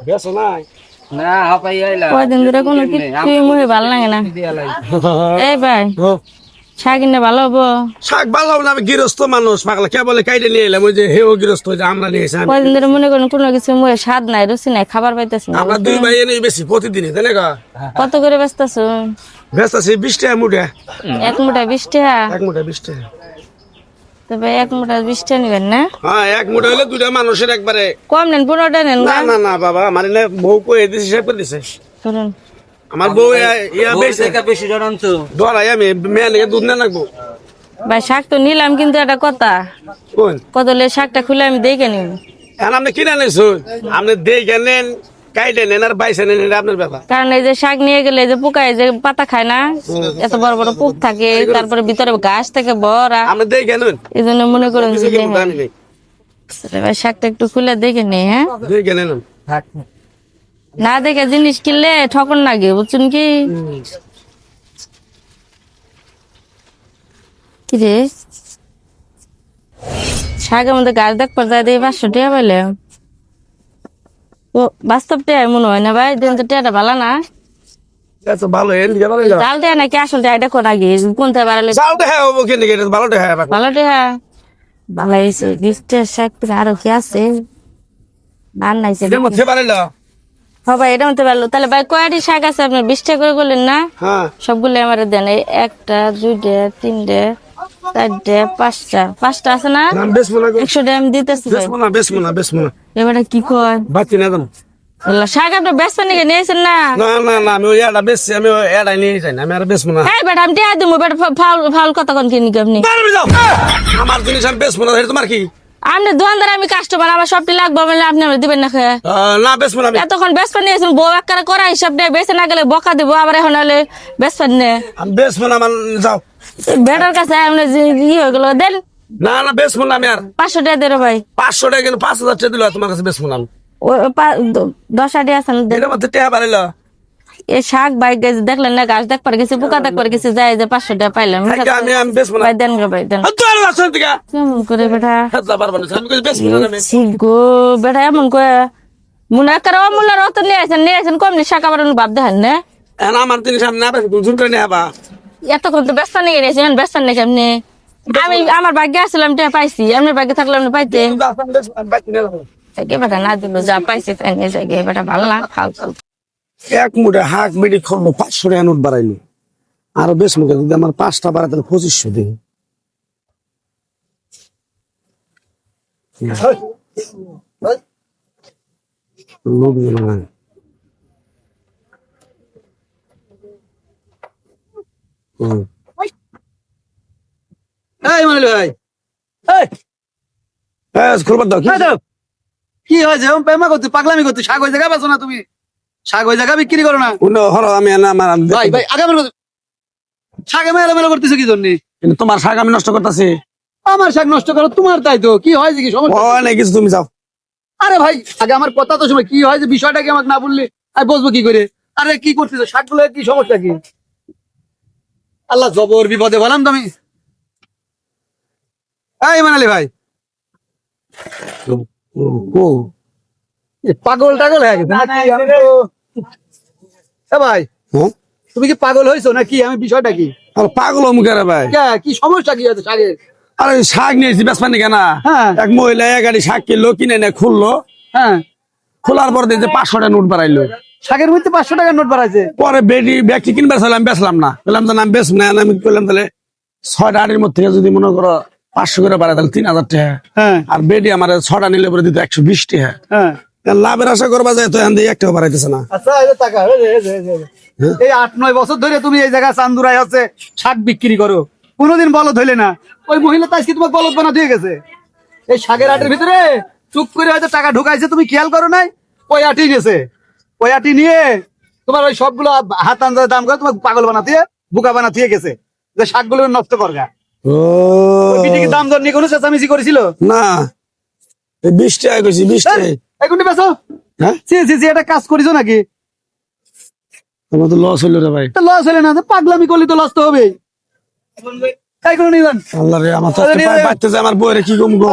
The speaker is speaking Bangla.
বেছো নাই না হাপাই আইলা কয়দিন ধরে কোনো কিছুই মুখে ভালো লাগে না। এই ভাই শাক কিনে ভালো হবো? শাক ভালো হবে না, আমি গৃহস্থ মানুষ পাগলা কে বলে কাইটে নিয়ে এলাম, ওই যে হেও গৃহস্থ যে আমরা নিয়ে এসে কয়দিন ধরে মনে করেন কোনো কিছু মুখে স্বাদ নাই, রুচি নাই, খাবার পাইতেছি না। আমরা দুই ভাই এনে বেশি প্রতিদিনই, তাই না? কত করে বেচতেছ? ব্যস্ত আছি 20 টাকা মুঠে। এক মুঠা 20 টাকা? এক মুঠে 20 টাকা। তবে এক মুঠা 20 টাকা নিবেন না? হ্যাঁ, এক মুঠে হলে দুইটা মানুষের একবারে কম নেন, 15টা নেন। না না না বাবা, আমার না বউ কই দিছে, হিসাব করে দিছে। ধরুন আমার বউ ইয়া বেশি বেশি জানান তো ধরাই আমি মেয়ে নিয়ে দুধ না লাগবো। ভাই শাক তো নিলাম, কিন্তু একটা কথা, কোন কত হলে শাকটা খুলে আমি দেখে নিব। এখন আপনি কিনে আনেছেন, আপনি দেখে নেন, কাইটে নেন আর বাইসে নেন, এটা আপনার ব্যাপার। কারণ এই যে শাক নিয়ে গেলে যে পোকায় যে পাতা খায় না, এত বড় বড় পোক থাকে, তারপরে ভিতরে ঘাস থেকে ভরা, আপনি দেখে নেন, এই জন্য মনে করেন যে কিছু দাম নেই, ভাই শাকটা একটু খুলে দেখে নি। হ্যাঁ, দেখে নেন। না দেখে জিনিস কিনলে ঠকন লাগে, বুঝছেন কি? কি রে, শাকের মধ্যে গাছ দেখবার যায় দিয়ে 500 টাকা পাইলে, ও বাস্তব টাকা মনে হয় না ভাই। দিন তো টাকাটা ভালো না, আচ্ছা ভালো এন্ডিকে ভালো চাল টাকা নাকি আসল টাকা, এটা কোন আগে কোনটা বাড়ালে চালটা হ্যাঁ হবো, কেন এটা ভালোটা হ্যাঁ ভালো টাকা। ভালো হয়েছে, 20 টাকা শাক আরো কি আছে আর নাইছে। এর মধ্যে বাড়াইলো। হ্যাঁ ভাই, এটা মতো ভালো। তাহলে ভাই কয়টি শাক আছে আপনার? 20 টাকা করে বললেন না? হ্যাঁ, সবগুলো আমার দেন, এই 1টা 2টা 3টা 4টা 5টা আছে না? নাম বেশ মনে 100 টাকা আমি দিতেছি ভাই। বেশ মনে এবারে কি কয় বাচ্চি না দাম। শাক আপনার বেসপা নিয়ে নিয়েছেন না? না না না, আমি ওই এটা বেশি, আমি ওই এটা নিয়ে যাই না, আমি আর বেশ মনে। হ্যাঁ বেটা, আমি টিয়া দিব বেটা, ফাউল কথা কোন কিনি আপনি? আমার জিনিস আমি বেশ মনে, তোমার কি? আপনি দোকানদার, আমি কাস্টমার, আমার সবটি লাগবে, বলে আপনি আমার দিবেন না খেয়ে? না বেশ মনে, আমি এতক্ষণ বেসপা নিয়েছেন, বউ একটা করা হিসাব নেই, বেসে না গেলে বকা দিব, আবার এখন হলে বেসপা নে বেশ মনে আমার যাও। বেটার কাছে আপনি ই হয়ে গেল, দেন। না না বেশ মনে, আমি আর 500 টাকা দেরো ভাই। 500 টাকা কিন্তু 5000 টাকা দিল তোমার কাছে বেশ মনে। আমি 10 টাকা আছে দেন। এর মধ্যে টাকা বাড়াইলো। এই শাক বাইক গেছে, দেখলেন না, গাছ দেখবার গেছে, পোকা দেখবার গেছে, যায় যে 500 টাকা পাইলাম। আমি বেশ মনে ভাই দেন গো, ভাই দেন। কেমন করে বেটা ছি গো বেটা, এমন করে মনে করে অমূল্যের অত নিয়ে আসেন কমলি শাক, আবার ভাব দেখেন না। আমার জিনিস আমি না বেশি জুন করে নেবা। এতক্ষণ তো ব্যস্ত নিয়ে গেছেন, ব্যস্ত নেই কেমনি? আমি আমার ভাগ্যে আসলাম, টিয়া পাইছি, আপনার ভাগ্যে থাকলে আপনি পাইতে বেটা না দিল, যা পাইছি তাই নিয়ে যাই বেটা, ভালো না খাও খাও। এক মুঠে হাক বেড়ি খরলো 500 টাকা নোট বাড়াইলো, আরো বেশ মুখে যদি আমার 5টা বাড়াই তাহলে 2500 দিই। কি হয়েছে প্রেমা করতে পাগলামি করতে? শাক ওই জায়গা পাচ্ছ না তুমি? শাক ওই জায়গা বিক্রি করো না? আমি ভাই ভাই আগে আমার শাকে মেলা করতেছো কি জন্য? তোমার শাক আমি নষ্ট করতেছি? আমার শাক নষ্ট করো তোমার, তাই তো? কি হয় যে কি সমস্যা? কিছু তুমি যাও। আরে ভাই আগে আমার কথা তো সময় কি হয় যে বিষয়টা কি আমাকে না বললে আমি বসবো কি করে? আরে কি করতেছো? শাকগুলো কি সমস্যা কি? আল্লাহ জবর বিপদে বললাম তো আমি। এই মানালি ভাই, পাগল টাগল হয়ে গেছে ভাই? তুমি কি পাগল হয়েছো নাকি? আমি বিষয়টা কি? পাগল মুখে ভাই, কি সমস্যা কি আছে শাকের? আরে শাক নিয়েছি বেসপানি কেনা। হ্যাঁ, এক মহিলা এক গাড়ি শাক কিনলো, কিনে না খুললো। হ্যাঁ, খোলার পর দেখছে 500 টাকা নোট বাড়াইলো। শাকের মধ্যে 500 টাকার নোট বাড়াইছে? পরে ব্যক্তি কিনবার চাইলাম, বেচলাম না, বললাম তো আমি বেশ না। আমি বললাম তাহলে 6টা 8-এর মধ্যে যদি মনে করো 500 করে বাড়ায় তাহলে 3000 টাকা। হ্যাঁ, আর বেডি আমার 6টা নিলে পরে দিত 120 টাকা। হ্যাঁ, লাভের আশা করবা যায় তো, এখান থেকে একটাও বাড়াইতেছে না। আচ্ছা এই যে টাকা এই 8-9 বছর ধরে তুমি এই জায়গা চান্দুরাই হচ্ছে শাক বিক্রি করো, কোনোদিন বলদ হইলে না। ওই মহিলা তাই কি তোমাকে বলদ বানা দিয়ে গেছে? এই শাকের আটের ভিতরে চুপ করে হয়তো টাকা ঢুকাইছে, তুমি খেয়াল করো নাই? ওই আটি গেছে, ওই আটি নিয়ে তোমার ওই সবগুলো হাত আন্দাজে দাম করে তোমাকে পাগল বানাতে বুকা বানাতে গেছে যে শাকগুলো নষ্ট করগা। দাম দর নিয়ে কোনো চেঁচামেচি করেছিল না? 20 টাকা কইছি, 20 টাকা। এই কোনটি বেচো? হ্যাঁ, এটা কাজ করিছো নাকি? আমার তো লস হইলো রে ভাই। লস হলে না, পাগলামি করলে তো লস তো হবেই। আল্লাহ রে, আমার তো আমার বউরে কি কম গো।